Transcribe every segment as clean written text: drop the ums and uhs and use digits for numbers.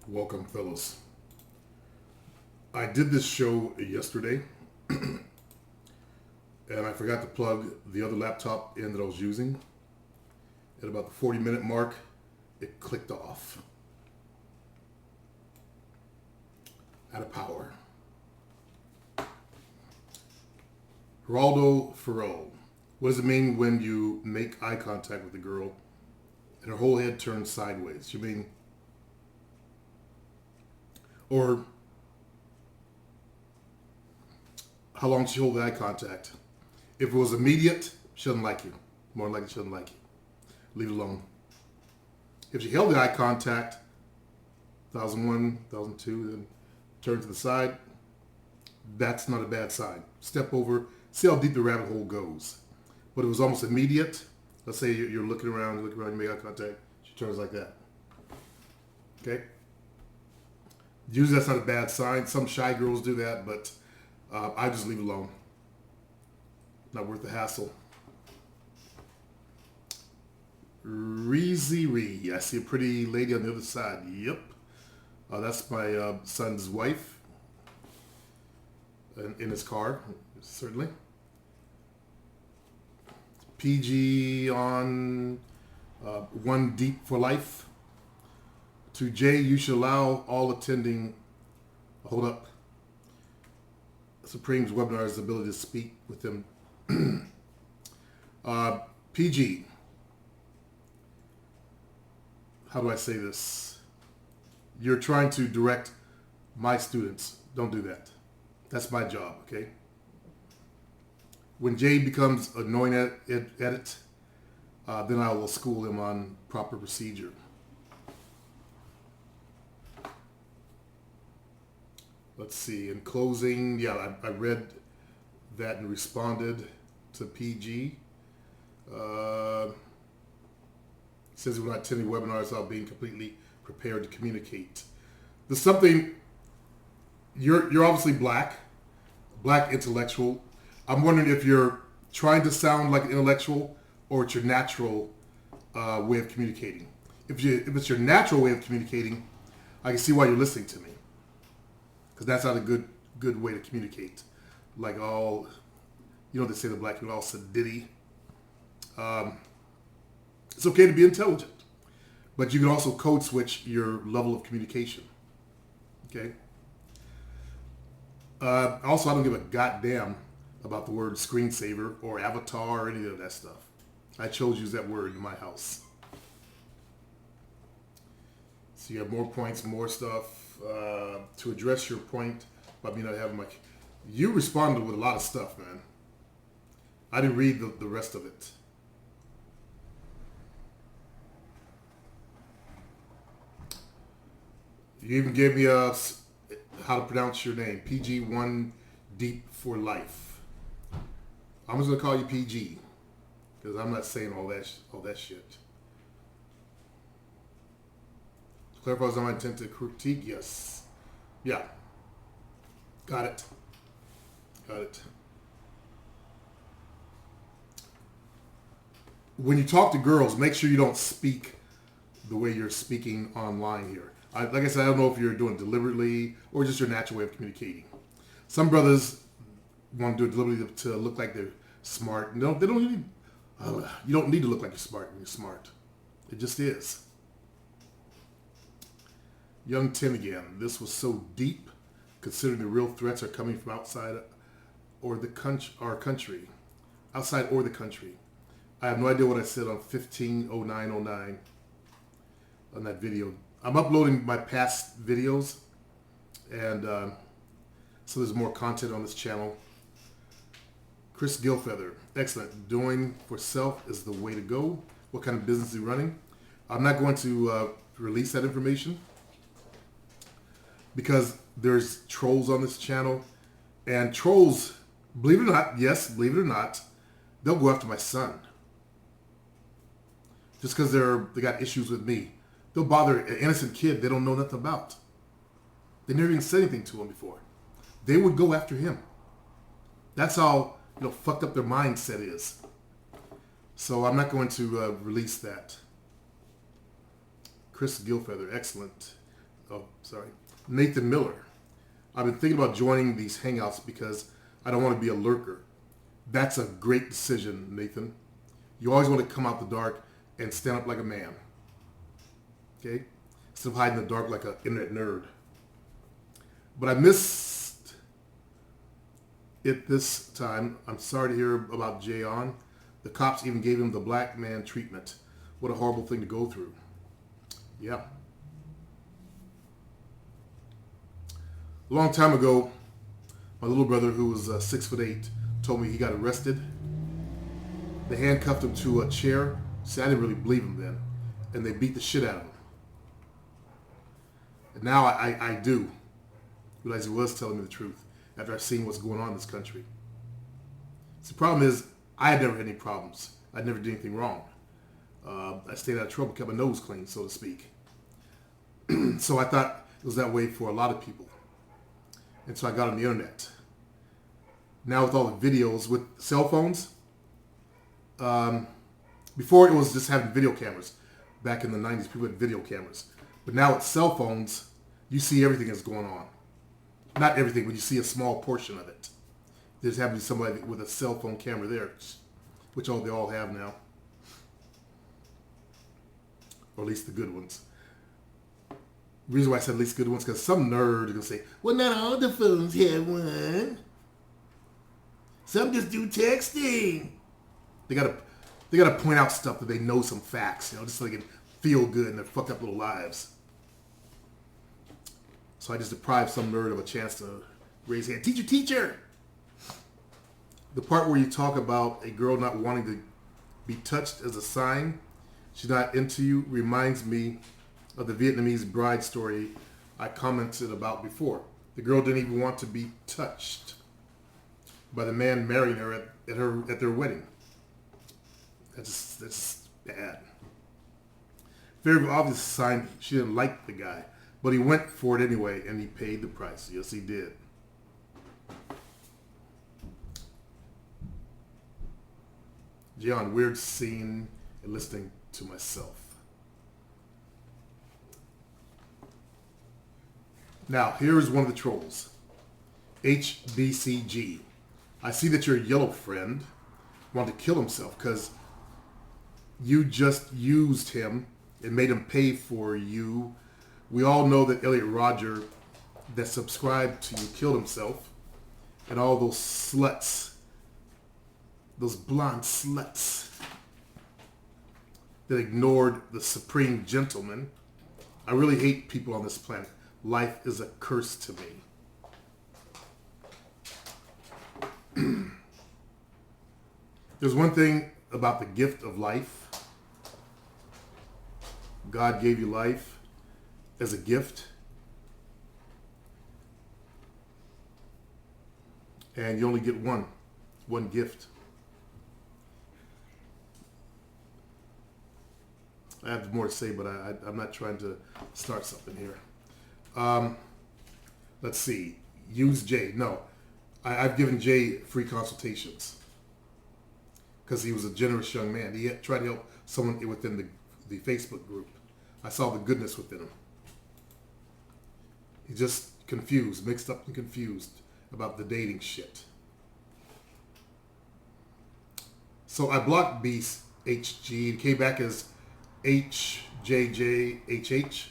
Welcome, fellows. I did this show yesterday, and I forgot to plug the other laptop in that I was using. At about the 40-minute mark, it clicked off. Out of power. Geraldo Ferrell. What does it mean when you make eye contact with a girl and her whole head turns sideways? You mean, or how long does she hold the eye contact? If it was immediate, she doesn't like you. More than likely, she doesn't like you. Leave it alone. If she held the eye contact, 1001, 1002, then turn to the side, that's not a bad sign. Step over, see how deep the rabbit hole goes. But it was almost immediate. Let's say you're looking around, you make eye contact, she turns like that. Okay? Usually that's not a bad sign. Some shy girls do that, but I just leave it alone. Not worth the hassle. Reezy Ree. I see a pretty lady on the other side. Yep. That's my son's wife. In his car, certainly. PG on One Deep for Life. To Jay, you should allow all attending, hold up, Supreme's webinar's ability to speak with them. PG, how do I say this? You're trying to direct my students. Don't do that. That's my job, okay? When Jay becomes annoying at it, then I will school him on proper procedure. Let's see, in closing, yeah, I read that and responded to PG. Says we're not attending webinars without being completely prepared to communicate. There's something, you're obviously black intellectual. I'm wondering if you're trying to sound like an intellectual or it's your natural way of communicating. If it's your natural way of communicating, I can see why you're listening to me. Because that's not a good way to communicate. Like all, they say the black people all sedity. It's okay to be intelligent, but you can also code switch your level of communication. Okay. Also, I don't give a goddamn about the word screensaver or avatar or any of that stuff. I chose to use that word in my house. So you have more points, more stuff. To address your point about me not having you responded with a lot of stuff, man. I didn't read the rest of it. You even gave me how to pronounce your name, PG One Deep for Life. I'm just gonna call you PG because I'm not saying all that shit. Clarifies on my intent to critique. Yes. Yeah. Got it. When you talk to girls, make sure you don't speak the way you're speaking online here. Like I said, I don't know if you're doing it deliberately or just your natural way of communicating. Some brothers want to do it deliberately to look like they're smart. No, they don't need. You don't need to look like you're smart when you're smart. It just is. Young Tim again. This was so deep, considering the real threats are coming from outside or our country. Outside or the country. I have no idea what I said on 150909 on that video. I'm uploading my past videos, and so there's more content on this channel. Chris Gilfeather. Excellent. Doing for self is the way to go. What kind of business are you running? I'm not going to release that information, because there's trolls on this channel, and trolls, believe it or not, they'll go after my son. Just because they got issues with me. They'll bother an innocent kid they don't know nothing about. They never even said anything to him before. They would go after him. That's how fucked up their mindset is. So I'm not going to release that. Chris Gilfeather, excellent. Nathan Miller. I've been thinking about joining these hangouts because I don't want to be a lurker. That's a great decision, Nathan. You always want to come out the dark and stand up like a man. Okay? Instead of hiding in the dark like an internet nerd. But I missed it this time. I'm sorry to hear about Jayon. The cops even gave him the black man treatment. What a horrible thing to go through. Yeah. A long time ago, my little brother, who was 6'8", told me he got arrested. They handcuffed him to a chair. See, I didn't really believe him then. And they beat the shit out of him. And now I do realize he was telling me the truth after I've seen what's going on in this country. So the problem is, I had never had any problems. I never did anything wrong. I stayed out of trouble, kept my nose clean, so to speak. So I thought it was that way for a lot of people. And so I got on the internet. Now with all the videos, with cell phones, before it was just having video cameras. Back in the 90s, people had video cameras. But now with cell phones, you see everything that's going on. Not everything, but you see a small portion of it. There's happened to be somebody with a cell phone camera there, which they all have now. Or at least the good ones. The reason why I said at least good ones, because some nerd is going to say, well, not all the phones have one. Some just do texting. They gotta point out stuff that they know some facts, just so they can feel good in their fucked up little lives. So I just deprived some nerd of a chance to raise hand. Teacher! The part where you talk about a girl not wanting to be touched as a sign she's not into you reminds me of the Vietnamese bride story I commented about before. The girl didn't even want to be touched by the man marrying her at their wedding. That's bad. Very obvious sign she didn't like the guy, but he went for it anyway, and he paid the price. Yes, he did. Jayon, weird seeing and listening to myself. Now, here is one of the trolls. HBCG. I see that your yellow friend wanted to kill himself because you just used him and made him pay for you. We all know that Elliot Rodger that subscribed to you killed himself. And all those sluts, those blonde sluts that ignored the supreme gentleman. I really hate people on this planet. Life is a curse to me. There's one thing about the gift of life. God gave you life as a gift. And you only get one gift. I have more to say, but I'm not trying to start something here. Let's see. Use Jay. No. I've given Jay free consultations because he was a generous young man. He had tried to help someone within the Facebook group. I saw the goodness within him. He's just confused, mixed up and confused about the dating shit. So I blocked Beast HG. It came back as HJJHH.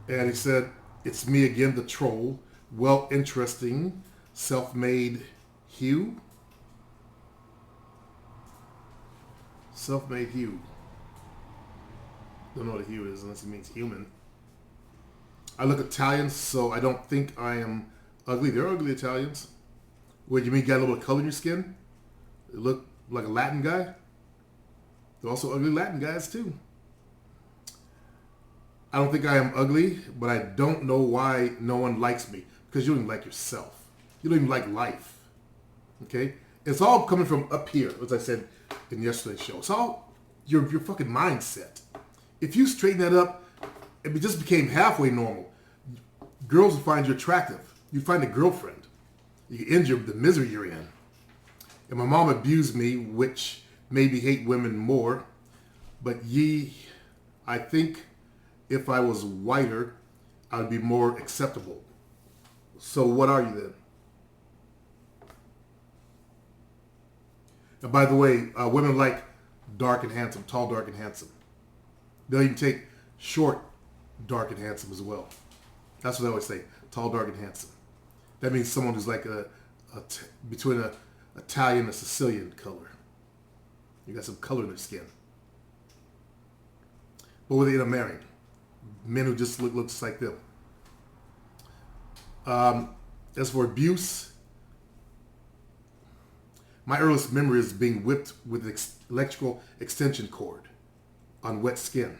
And he said, it's me again, the troll. Well, interesting. Self-made Hugh. Self-made Hugh. Don't know what a Hugh is unless he means human. I look Italian, so I don't think I am ugly. They're ugly Italians. What, you mean you got a little color in your skin? You look like a Latin guy? They're also ugly Latin guys, too. I don't think I am ugly, but I don't know why no one likes me. Because you don't even like yourself. You don't even like life. Okay? It's all coming from up here, as I said in yesterday's show. It's all your fucking mindset. If you straighten that up, it just became halfway normal. Girls would find you attractive. You'd find a girlfriend. You end the misery you're in. And my mom abused me, which made me hate women more. But ye I think if I was whiter, I would be more acceptable. So what are you then? And by the way, women like dark and handsome, tall, dark, and handsome. They'll even take short, dark, and handsome as well. That's what I always say, tall, dark, and handsome. That means someone who's like between an Italian and a Sicilian color. You got some color in their skin. But what they end up marrying? Men who just looks like them. As for abuse, my earliest memory is being whipped with an electrical extension cord on wet skin.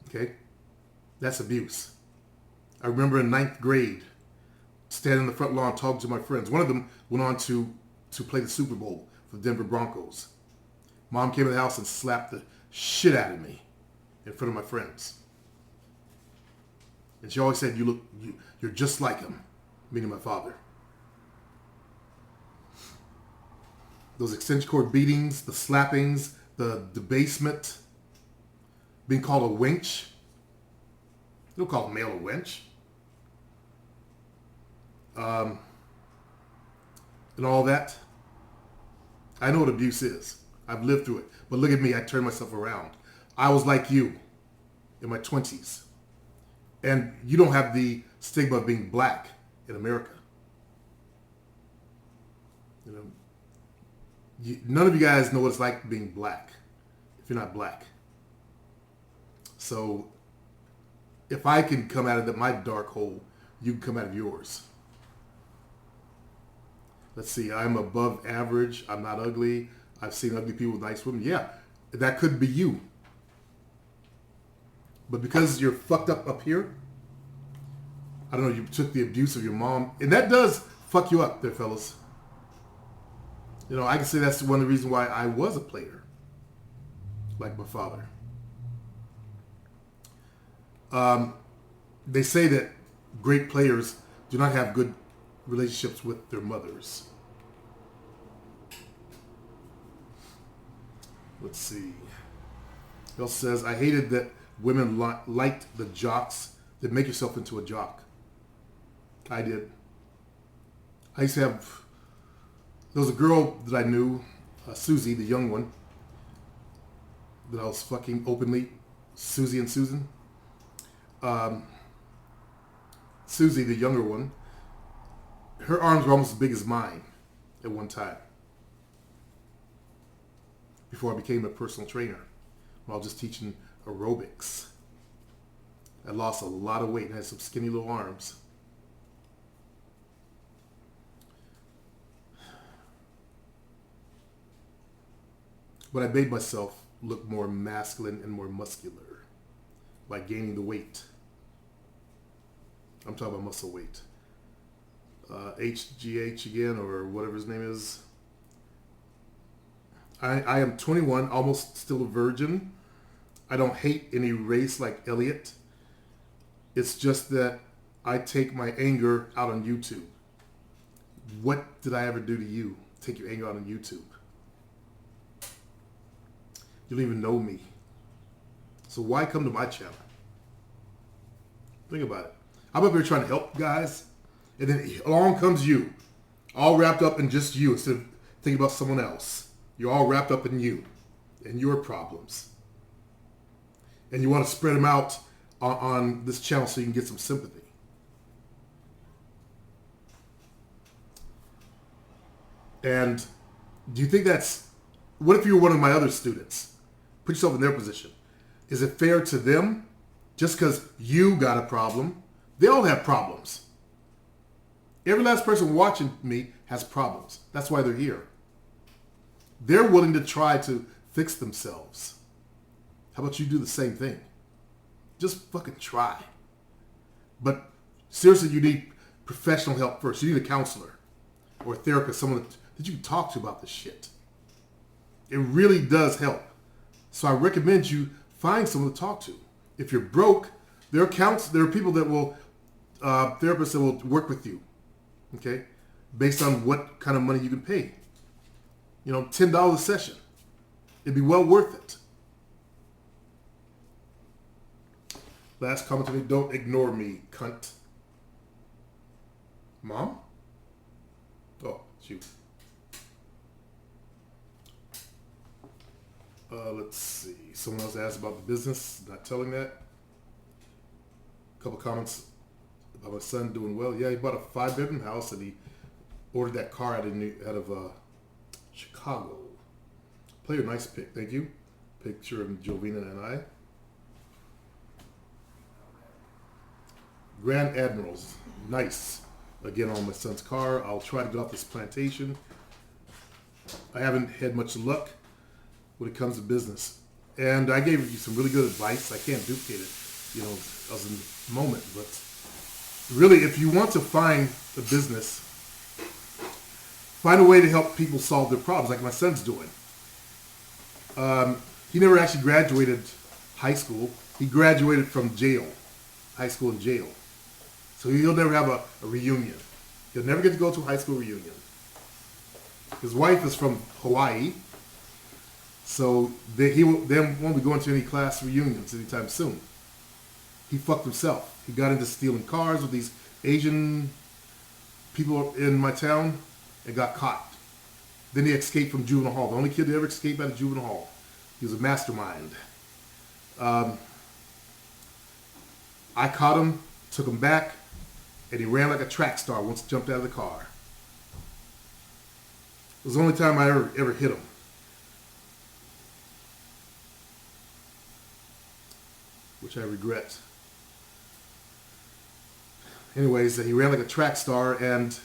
Okay? That's abuse. I remember in 9th grade, standing in the front lawn talking to my friends. One of them went on to play the Super Bowl for the Denver Broncos. Mom came in the house and slapped the shit out of me in front of my friends. And she always said, you're just like him, meaning my father. Those extension cord beatings, the slappings, the debasement, being called a wench. You don't call a male a wench. And all that. I know what abuse is. I've lived through it. But look at me, I turned myself around. I was like you in my 20s. And you don't have the stigma of being black in America. You know, none of you guys know what it's like being black if you're not black. So if I can come out of my dark hole, you can come out of yours. Let's see, I'm above average. I'm not ugly. I've seen ugly people with nice women. Yeah, that could be you. But because you're fucked up here, I don't know, you took the abuse of your mom. And that does fuck you up there, fellas. You know, I can say that's one of the reasons why I was a player. Like my father. They say that great players do not have good relationships with their mothers. Let's see. He also says, I hated that women liked the jocks that make yourself into a jock. I did. I used to have, there was a girl that I knew, Susie, the young one, that I was fucking openly, Susie and Susan. Susie, the younger one, her arms were almost as big as mine at one time. Before I became a personal trainer, when I was just teaching aerobics. I lost a lot of weight and had some skinny little arms. But I made myself look more masculine and more muscular by gaining the weight. I'm talking about muscle weight. HGH again, or whatever his name is. I am 21, almost still a virgin. I don't hate any race like Elliot. It's just that I take my anger out on YouTube. What did I ever do to you? Take your anger out on YouTube. You don't even know me. So why come to my channel? Think about it. I'm up here trying to help guys, and then along comes you, all wrapped up in just you instead of thinking about someone else. You're all wrapped up in you and your problems. And you want to spread them out on this channel so you can get some sympathy. And do you think what if you were one of my other students? Put yourself in their position. Is it fair to them just because you got a problem? They all have problems. Every last person watching me has problems. That's why they're here. They're willing to try to fix themselves. How about you do the same thing? Just fucking try. But seriously, you need professional help first. You need a counselor or a therapist, someone that you can talk to about this shit. It really does help. So I recommend you find someone to talk to. If you're broke, there are people that will, therapists that will work with you, okay, based on what kind of money you can pay. You know, $10 a session. It'd be well worth it. Last comment to me, don't ignore me, cunt. Mom? Oh, shoot. Let's see. Someone else asked about the business, not telling that. A couple comments about my son doing well. Yeah, he bought a 5-bedroom house and he ordered that car out of Chicago. Player, nice pick. Thank you. Picture of Jovina and I. Grand Admirals. Nice. Again, on my son's car. I'll try to get off this plantation. I haven't had much luck when it comes to business. And I gave you some really good advice. I can't duplicate it, I was in the moment. But really, if you want to find a business, find a way to help people solve their problems, like my son's doing. He never actually graduated high school. He graduated from jail, high school and jail. So he'll never have a reunion. He'll never get to go to a high school reunion. His wife is from Hawaii, so he won't be going to any class reunions anytime soon. He fucked himself. He got into stealing cars with these Asian people in my town and got caught. Then he escaped from juvenile hall. The only kid to ever escape out of juvenile hall. He was a mastermind. I caught him, took him back, and he ran like a track star once he jumped out of the car. It was the only time I ever hit him. Which I regret. Anyways, he ran like a track star and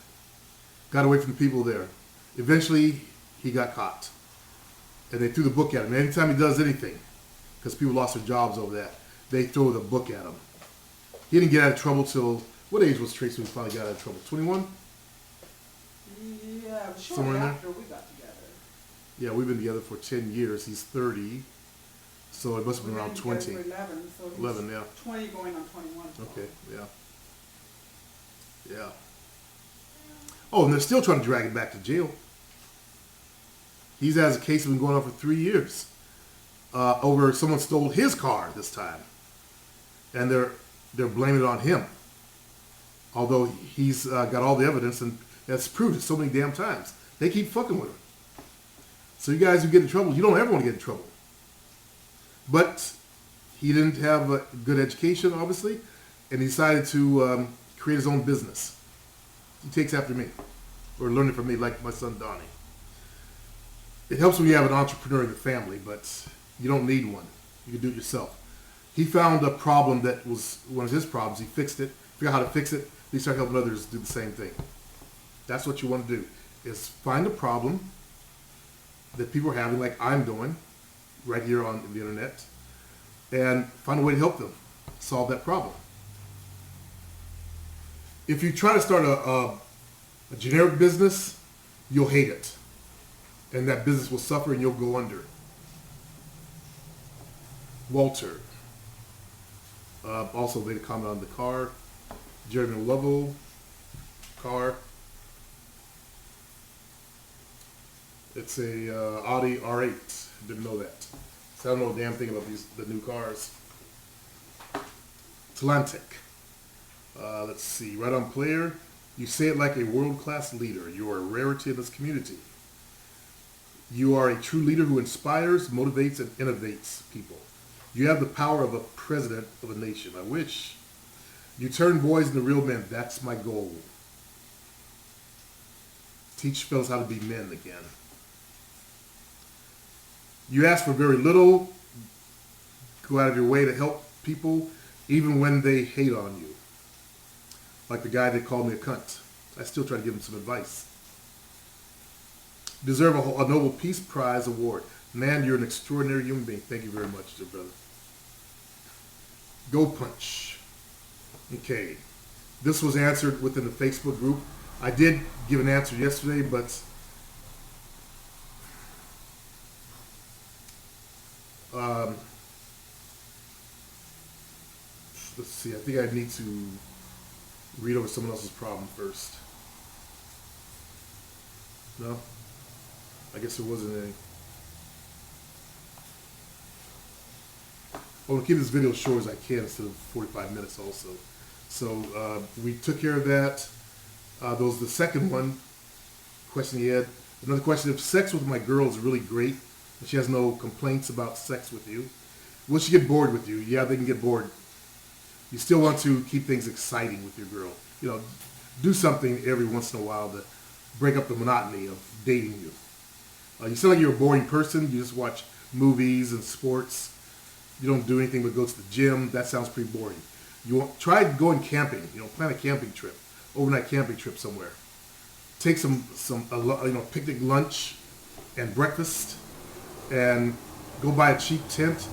got away from the people there. Eventually, he got caught. And they threw the book at him. Anytime he does anything, because people lost their jobs over that, they throw the book at him. He didn't get out of trouble till, what age was Tracy when he finally got out of trouble? 21? Yeah, shortly after we got together. Yeah, we've been together for 10 years. He's 30. So it must have been around 20. 11, so 11, yeah. 20 going on 21. Okay, yeah. Yeah. Oh, and they're still trying to drag him back to jail. He's has a case been going on for 3 years over someone stole his car this time, and they're blaming it on him. Although he's got all the evidence and that's proved it so many damn times. They keep fucking with him. So you guys who get in trouble, you don't ever want to get in trouble. But he didn't have a good education, obviously, and he decided to create his own business. He takes after me, or learning from me, like my son Donnie. It helps when you have an entrepreneur in the family, but you don't need one. You can do it yourself. He found a problem that was one of his problems. He fixed it, figured out how to fix it. He started helping others do the same thing. That's what you want to do, is find a problem that people are having, like I'm doing, right here on the internet, and find a way to help them solve that problem. If you try to start a generic business, you'll hate it. And that business will suffer and you'll go under. Walter. Also made a comment on the car. Jeremy Lovell. Car. It's a Audi R8. Didn't know that. So I don't know a damn thing about the new cars. Atlantic. Let's see. Right on player. You say it like a world-class leader. You are a rarity in this community. You are a true leader who inspires, motivates, and innovates people. You have the power of a president of a nation. I wish. You turn boys into real men. That's my goal. Teach fellas how to be men again. You ask for very little. Go out of your way to help people, even when they hate on you. Like the guy that called me a cunt. I still try to give him some advice. Deserve a Nobel Peace Prize award. Man, you're an extraordinary human being. Thank you very much, dear brother. Go Punch. Okay. This was answered within the Facebook group. I did give an answer yesterday, but let's see. I think I need to read over someone else's problem first. No? I guess there wasn't any. I want to keep this video as short as I can instead of 45 minutes also. So we took care of that. That was the second one question he had. Another question: if sex with my girl is really great and she has no complaints about sex with you, will she get bored with you? Yeah, they can get bored. You still want to keep things exciting with your girl. You know, do something every once in a while to break up the monotony of dating you. You sound like you're a boring person. You just watch movies and sports. You don't do anything but go to the gym. That sounds pretty boring. You want try going camping. You know, plan a camping trip, overnight camping trip somewhere. Take some picnic lunch and breakfast, and go buy a cheap tent.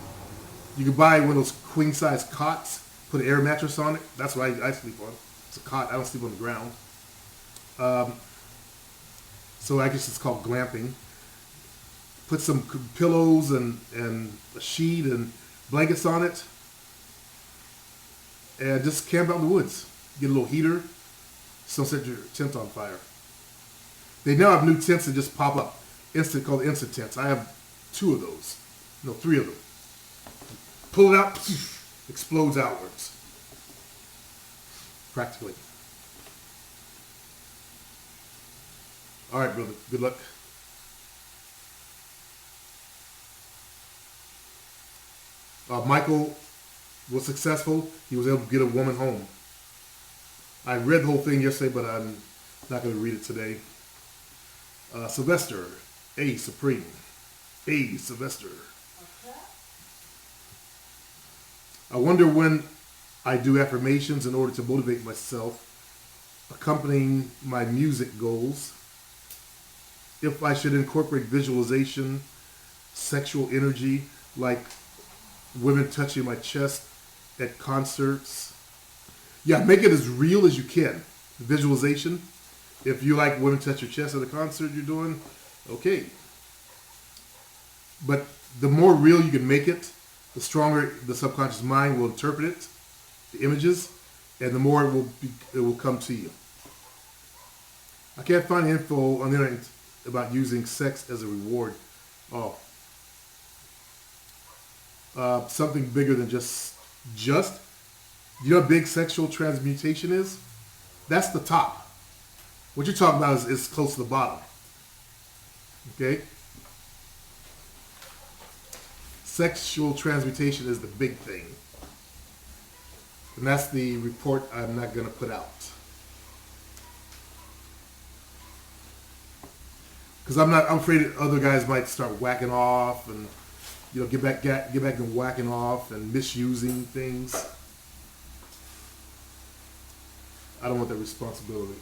You can buy one of those queen size cots. Put an air mattress on it. That's what I sleep on. It's a cot. I don't sleep on the ground. So I guess it's called glamping. Put some pillows and a sheet and blankets on it. And just camp out in the woods. Get a little heater. Just don't set your tent on fire. They now have new tents that just pop up. Called instant tents. I have 2 of those. No, 3 of them. Pull it out. Explodes outwards. Practically. All right, brother. Good luck. Michael was successful. He was able to get a woman home. I read the whole thing yesterday, but I'm not going to read it today. Sylvester, A. Supreme. A. Sylvester. I wonder when I do affirmations in order to motivate myself, accompanying my music goals, if I should incorporate visualization, sexual energy, like women touching my chest at concerts. Yeah, make it as real as you can. Visualization. If you like women touch your chest at a concert you're doing, okay. But the more real you can make it, the stronger the subconscious mind will interpret it, the images, and the more it will come to you. I can't find info on the internet about using sex as a reward. Oh. Something bigger than just. You know what big sexual transmutation is? That's the top. What you're talking about is close to the bottom. Okay? Sexual transmutation is the big thing. And that's the report I'm not going to put out. Because I'm afraid that other guys might start whacking off and, you know, get back and whacking off and misusing things. I don't want that responsibility.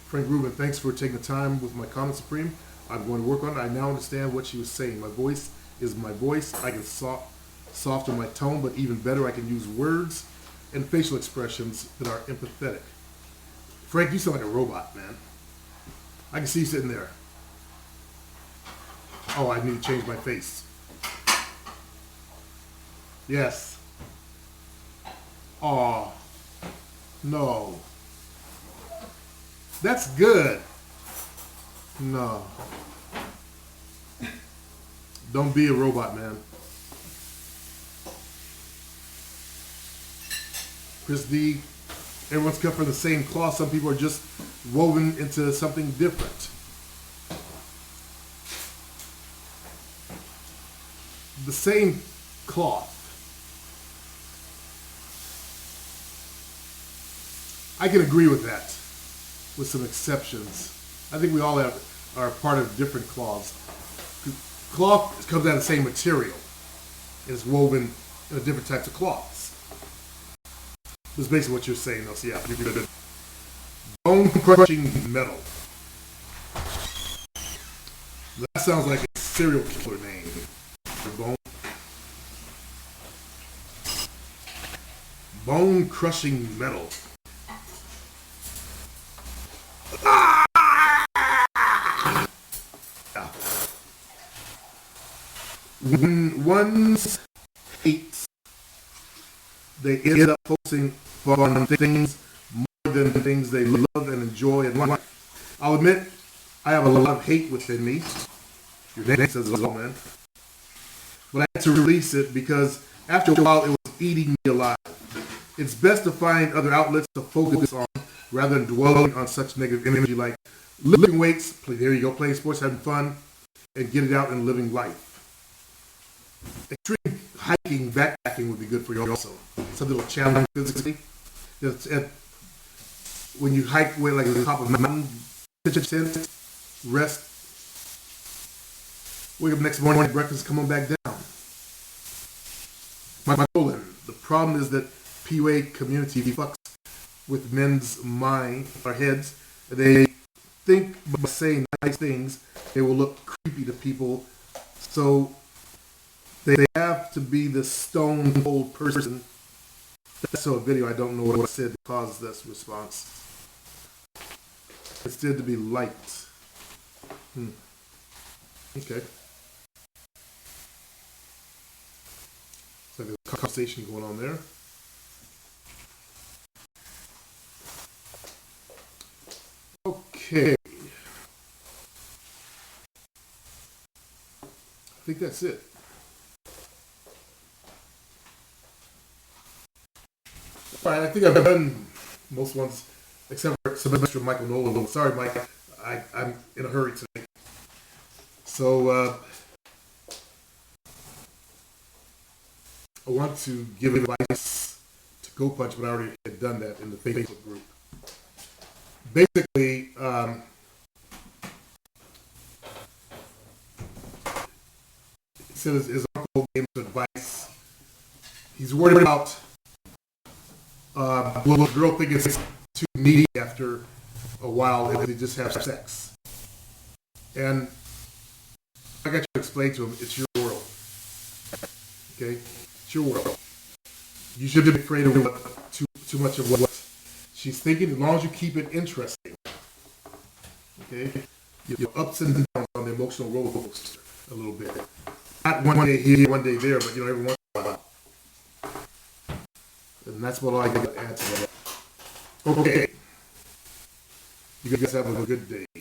Frank Rubin, thanks for taking the time with my comment, Supreme. I'm going to work on it. I now understand what she was saying. My voice is my voice. I can soften my tone, but even better, I can use words and facial expressions that are empathetic. Frank, you sound like a robot, man. I can see you sitting there. Oh, I need to change my face. Yes. Oh, no. That's good. No. Don't be a robot, man. Chris D, everyone's cut from the same cloth. Some people are just woven into something different. The same cloth. I can agree with that, with some exceptions. I think we all are part of different cloths. Cloth comes out of the same material. It's woven in different types of cloths. That's basically what you're saying, though. So yeah, you're good. Bone crushing metal. That sounds like a serial killer name. Bone crushing metal. When one's hates, they end up focusing on things more than things they love and enjoy in life. I'll admit, I have a lot of hate within me. Your name says it all, man. but I had to release it because after a while it was eating me alive. It's best to find other outlets to focus on rather than dwelling on such negative energy like lifting weights, there you go, playing sports, having fun, and get it out and living life. Extreme hiking, backpacking would be good for you also. Something that will challenge physically. When you hike way like at the top of a mountain, pitch a tent, rest, wake up next morning, breakfast, come on back down. My colon. The problem is that PUA community fucks with men's mind or heads. They think by saying nice things, they will look creepy to people. So they have to be the stone cold person. That's so a video, I don't know what I said that caused this response. Instead to be liked. Okay. So there's a conversation going on there. Okay. I think that's it. All right, I think I've done most ones except for Sylvester Michael Nolan. Sorry, Mike, I'm in a hurry today. So I want to give advice to Go Punch, but I already had done that in the Facebook group. Basically, he said his uncle gave him advice. He's worried about will a girl think it's too needy after a while if they just have sex. And I got to explain to him, it's your world. Okay? It's your world. You shouldn't be afraid of what, too much of what she's thinking, as long as you keep it interesting. Okay? Your ups and downs on the emotional roller coaster a little bit. Not one day here, one day there, but every once in a while. And that's what I got to add to that. Okay. You guys have a good day.